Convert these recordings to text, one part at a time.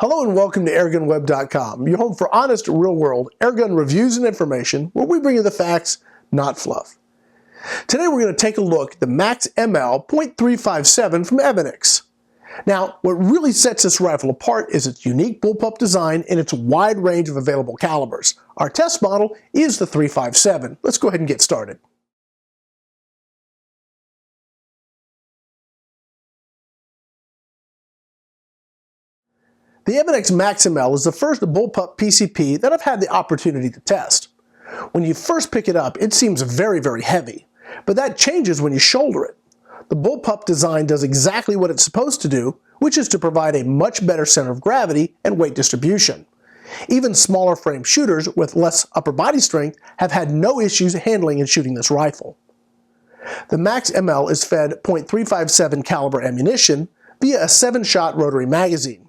Hello and welcome to AirgunWeb.com, your home for honest, real-world airgun reviews and information where we bring you the facts, not fluff. Today we're going to take a look at the MAX ML .357 from Evanix. Now, what really sets this rifle apart is its unique bullpup design and its wide range of available calibers. Our test model is the .357. Let's go ahead and get started. The Evanix MAX ML is the first bullpup PCP that I've had the opportunity to test. When you first pick it up, it seems very, very heavy, but that changes when you shoulder it. The bullpup design does exactly what it's supposed to do, which is to provide a much better center of gravity and weight distribution. Even smaller frame shooters with less upper body strength have had no issues handling and shooting this rifle. The MAX ML is fed .357 caliber ammunition via a 7-shot rotary magazine.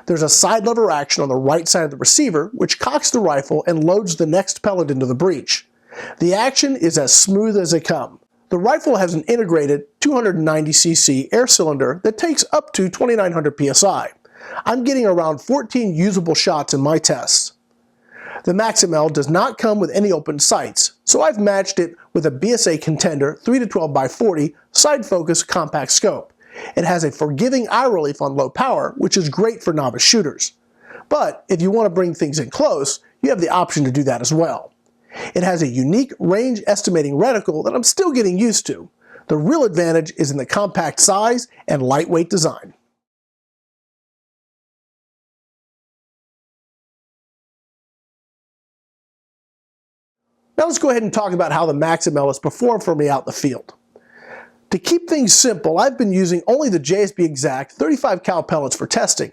There's a side lever action on the right side of the receiver, which cocks the rifle and loads the next pellet into the breech. The action is as smooth as they come. The rifle has an integrated 290cc air cylinder that takes up to 2900 psi. I'm getting around 14 usable shots in my tests. The MAX ML does not come with any open sights, so I've matched it with a BSA Contender 3-12x40 side focus compact scope. It has a forgiving eye relief on low power, which is great for novice shooters. But if you want to bring things in close, you have the option to do that as well. It has a unique range estimating reticle that I'm still getting used to. The real advantage is in the compact size and lightweight design. Now let's go ahead and talk about how the MAX ML has performed for me out in the field. To keep things simple, I've been using only the JSB Exact 35 cal pellets for testing.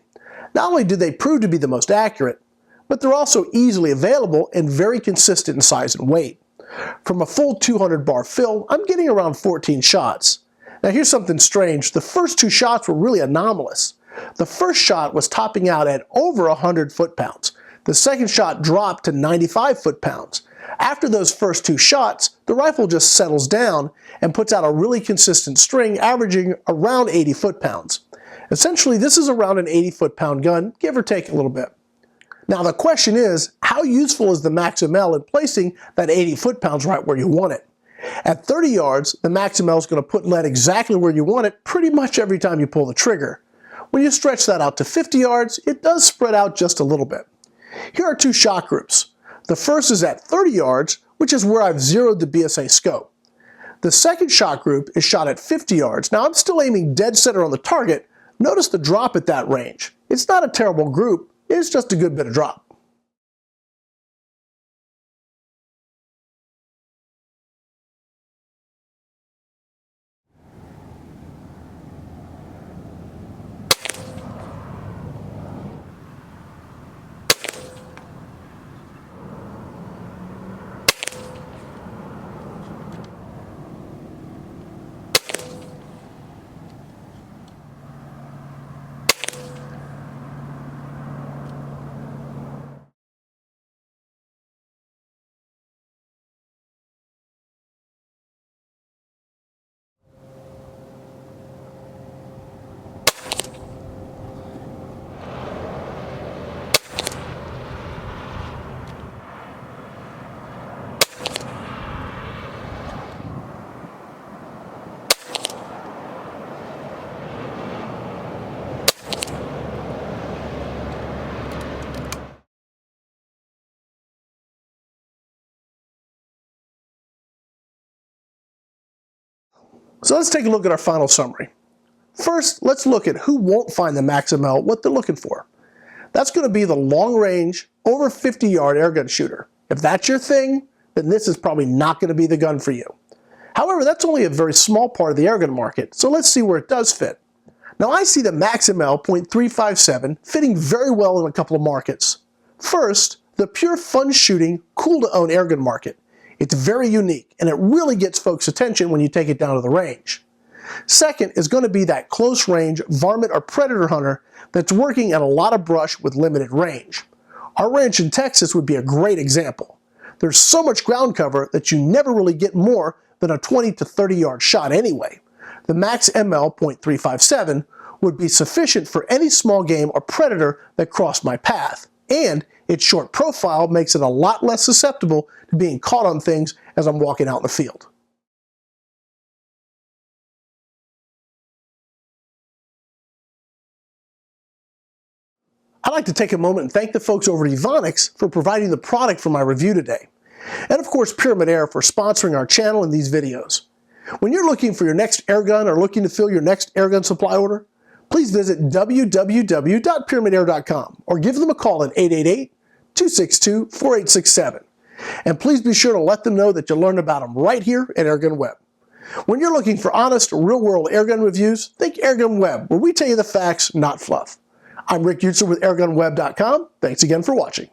Not only do they prove to be the most accurate, but they're also easily available and very consistent in size and weight. From a full 200 bar fill, I'm getting around 14 shots. Now here's something strange. The first 2 shots were really anomalous. The first shot was topping out at over 100 foot-pounds. The second shot dropped to 95 foot-pounds. After those first 2 shots, the rifle just settles down and puts out a really consistent string averaging around 80 foot-pounds. Essentially, this is around an 80 foot-pound gun, give or take a little bit. Now the question is, how useful is the MAX ML in placing that 80 foot-pounds right where you want it? At 30 yards, the MAX ML is going to put lead exactly where you want it pretty much every time you pull the trigger. When you stretch that out to 50 yards, it does spread out just a little bit. Here are 2 shot groups. The first is at 30 yards, which is where I've zeroed the BSA scope. The second shot group is shot at 50 yards. Now I'm still aiming dead center on the target. Notice the drop at that range. It's not a terrible group, it's just a good bit of drop. So let's take a look at our final summary. First, let's look at who won't find the MAX ML what they're looking for. That's going to be the long-range, over 50-yard airgun shooter. If that's your thing, then this is probably not going to be the gun for you. However, that's only a very small part of the airgun market, so let's see where it does fit. Now I see the MAX ML .357 fitting very well in a couple of markets. First, the pure fun-shooting, cool-to-own airgun market. It's very unique, and it really gets folks' attention when you take it down to the range. Second is going to be that close-range varmint or predator hunter that's working at a lot of brush with limited range. Our ranch in Texas would be a great example. There's so much ground cover that you never really get more than a 20 to 30 yard shot anyway. The MAX ML .357 would be sufficient for any small game or predator that crossed my path, and its short profile makes it a lot less susceptible to being caught on things as I'm walking out in the field. I'd like to take a moment and thank the folks over at Evanix for providing the product for my review today. And of course Pyramid Air for sponsoring our channel and these videos. When you're looking for your next airgun or looking to fill your next airgun supply order, please visit www.pyramidair.com or give them a call at 888-262-4867. And please be sure to let them know that you learned about them right here at AirgunWeb. When you're looking for honest, real-world airgun reviews, think AirgunWeb, where we tell you the facts, not fluff. I'm Rick Eutsler with AirgunWeb.com. Thanks again for watching.